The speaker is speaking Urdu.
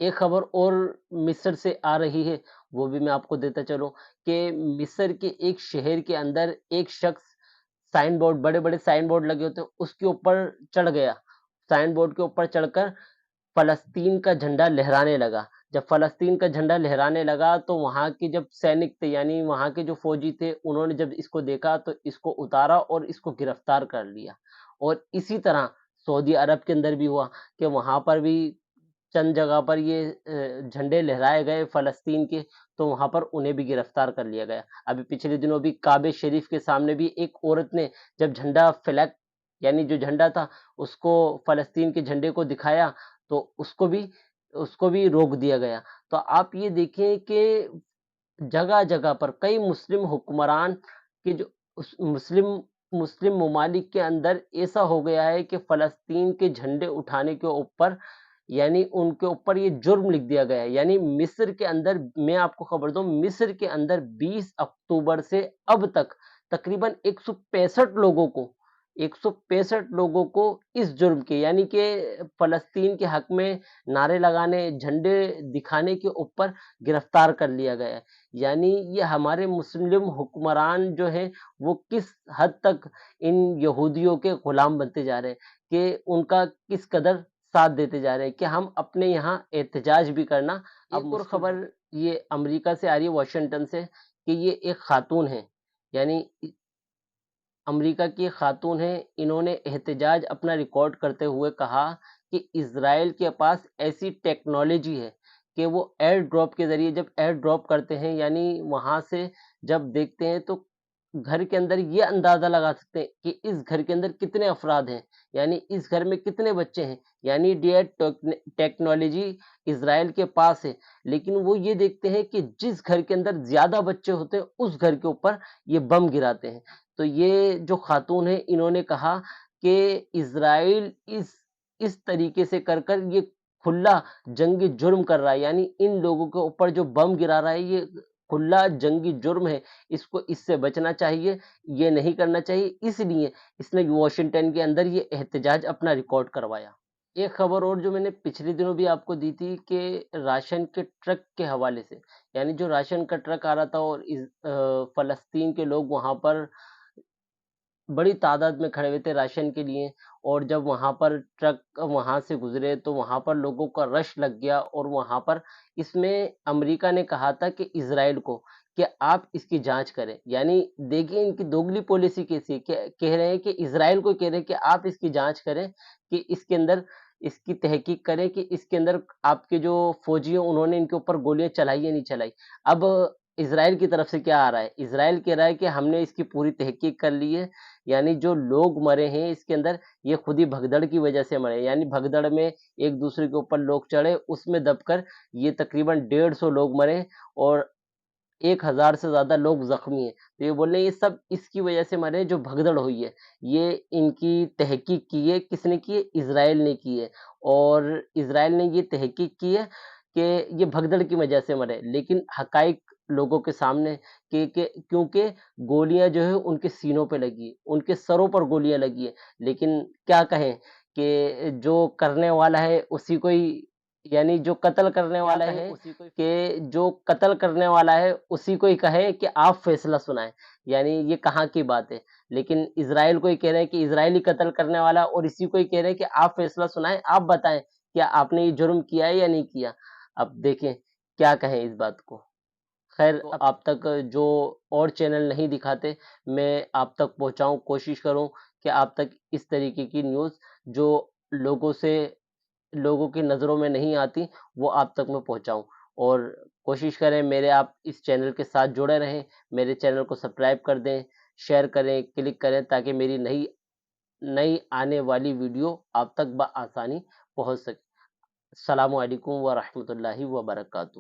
ایک خبر اور مصر سے آ رہی ہے، وہ بھی میں آپ کو دیتا چلوں کہ مصر کے ایک شہر کے اندر ایک شخص سائن بورڈ، بڑے-بڑے سائن بورڈ لگے ہوتے ہیں، اس کے اوپر چڑھ گیا۔ سائن بورڈ کے اوپر چڑھ کر فلسطین کا جھنڈا لہرانے لگا۔ جب فلسطین کا جھنڈا لہرانے لگا تو وہاں کے جب سینک تھے، یعنی وہاں کے جو فوجی تھے، انہوں نے جب اس کو دیکھا تو اس کو اتارا اور اس کو گرفتار کر لیا۔ اور اسی طرح سعودی عرب کے اندر بھی ہوا کہ وہاں پر بھی چند جگہ پر یہ جھنڈے لہرائے گئے فلسطین کے، تو وہاں پر انہیں بھی گرفتار کر لیا گیا۔ ابھی پچھلے دنوں بھی کعبہ شریف کے سامنے بھی ایک عورت نے جب جھنڈا فلیگ، یعنی جو جھنڈا تھا اس کو، فلسطین کے جھنڈے کو دکھایا تو اس کو بھی روک دیا گیا۔ تو آپ یہ دیکھیں کہ جگہ جگہ پر کئی مسلم حکمران کے جو مسلم مسلم ممالک کے اندر ایسا ہو گیا ہے کہ فلسطین کے جھنڈے اٹھانے کے اوپر، یعنی ان کے اوپر یہ جرم لکھ دیا گیا ہے۔ یعنی مصر کے اندر، میں آپ کو خبر دوں، مصر کے اندر 20 اکتوبر سے اب تک تقریباً 165 لوگوں کو اس جرم کے، یعنی کہ فلسطین کے حق میں نعرے لگانے، جھنڈے دکھانے کے اوپر گرفتار کر لیا گیا ہے۔ یعنی یہ ہمارے مسلم حکمران جو ہیں وہ کس حد تک ان یہودیوں کے غلام بنتے جا رہے ہیں، کہ ان کا کس قدر ساتھ دیتے جا رہے ہیں کہ ہم اپنے یہاں احتجاج بھی کرنا اب ایک اور مشکل خبر یہ امریکہ سے آ رہی ہے، واشنگٹن سے، کہ یہ ایک خاتون ہے، یعنی امریکہ کی ایک خاتون ہیں، انہوں نے احتجاج اپنا ریکارڈ کرتے ہوئے کہا کہ اسرائیل کے پاس ایسی ٹیکنالوجی ہے کہ وہ ایئر ڈراپ کے ذریعے جب ایئر ڈراپ کرتے ہیں، یعنی وہاں سے جب دیکھتے ہیں تو گھر کے اندر یہ اندازہ لگا سکتے ہیں کہ اس گھر کے اندر کتنے افراد ہیں، یعنی اس گھر میں کتنے بچے ہیں۔ یعنی ٹیکنالوجی اسرائیل کے پاس ہے، لیکن وہ یہ دیکھتے ہیں کہ جس گھر کے اندر زیادہ بچے ہوتے ہیں اس گھر کے اوپر یہ بم گراتے ہیں۔ تو یہ جو خاتون ہیں انہوں نے کہا کہ اسرائیل اس طریقے سے کر کر یہ کھلا جنگی جرم کر رہا ہے، یعنی ان لوگوں کے اوپر جو بم گرا رہا ہے یہ کھلا جنگی جرم ہے، اس کو اس سے بچنا چاہیے، یہ نہیں کرنا چاہیے، اس لیے اس نے واشنگٹن کے اندر یہ احتجاج اپنا ریکارڈ کروایا۔ ایک خبر اور جو میں نے پچھلے دنوں بھی آپ کو دی تھی کہ راشن کے ٹرک کے حوالے سے، یعنی جو راشن کا ٹرک آ رہا تھا اور فلسطین کے لوگ وہاں پر بڑی تعداد میں کھڑے ہوئے تھے راشن کے لیے، اور جب وہاں پر ٹرک وہاں سے گزرے تو وہاں پر لوگوں کا رش لگ گیا، اور وہاں پر اس میں امریکہ نے کہا تھا کہ اسرائیل کو کہ آپ اس کی جانچ کریں۔ یعنی دیکھیں ان کی دوگلی پالیسی کیسی ہے، کہ کہہ رہے ہیں کہ اسرائیل کو کہہ رہے ہیں کہ آپ اس کی جانچ کریں، کہ اس کے اندر اس کی تحقیق کریں کہ اس کے اندر آپ کے جو فوجی ہیں انہوں نے ان کے اوپر گولیاں چلائی یا نہیں چلائی۔ اب اسرائیل کی طرف سے کیا آ رہا ہے؟ اسرائیل کہہ رہا ہے کہ ہم نے اس کی پوری تحقیق کر لی ہے، یعنی جو لوگ مرے ہیں اس کے اندر یہ خود ہی بھگدڑ کی وجہ سے مرے، یعنی بھگدڑ میں ایک دوسرے کے اوپر لوگ چڑھے، اس میں دب کر یہ تقریباً 150 لوگ مرے اور 1000 سے زیادہ لوگ زخمی ہیں۔ تو یہ بول رہے ہیں یہ سب اس کی وجہ سے مرے جو بھگدڑ ہوئی ہے، یہ ان کی تحقیق کی ہے، کس نے کی ہے؟ اسرائیل نے کی ہے، اور اسرائیل نے یہ تحقیق کی ہے کہ یہ بھگدڑ کی وجہ سے مرے، لیکن حقائق لوگوں کے سامنے کہ کیونکہ گولیاں جو ہے ان کے سینوں پہ لگی، ان کے سروں پر گولیاں لگی ہیں، لیکن کیا کہیں کہ جو کرنے والا ہے اسی کو ہی، یعنی جو قتل کرنے والا ہے کہ جو قتل کرنے والا ہے اسی کو ہی کہے کہ آپ فیصلہ سنائیں، یعنی یہ کہاں کی بات ہے؟ لیکن اسرائیل کو ہی کہہ رہے ہیں کہ اسرائیل ہی قتل کرنے والا ہے، اور اسی کو ہی کہہ رہے ہیں کہ آپ فیصلہ سنائیں، آپ بتائیں کیا آپ نے یہ جرم کیا ہے یا نہیں کیا۔ اب دیکھیں کیا کہیں اس بات کو۔ خیر، آپ تک جو اور چینل نہیں دکھاتے میں آپ تک پہنچاؤں، کوشش کروں کہ آپ تک اس طریقے کی نیوز جو لوگوں کی نظروں میں نہیں آتی وہ آپ تک میں پہنچاؤں، اور کوشش کریں میرے آپ اس چینل کے ساتھ جڑے رہیں، میرے چینل کو سبسکرائب کر دیں، شیئر کریں، کلک کریں، تاکہ میری نئی آنے والی ویڈیو آپ تک بآسانی پہنچ سکے۔ السلام علیکم ورحمۃ اللہ وبرکاتہ۔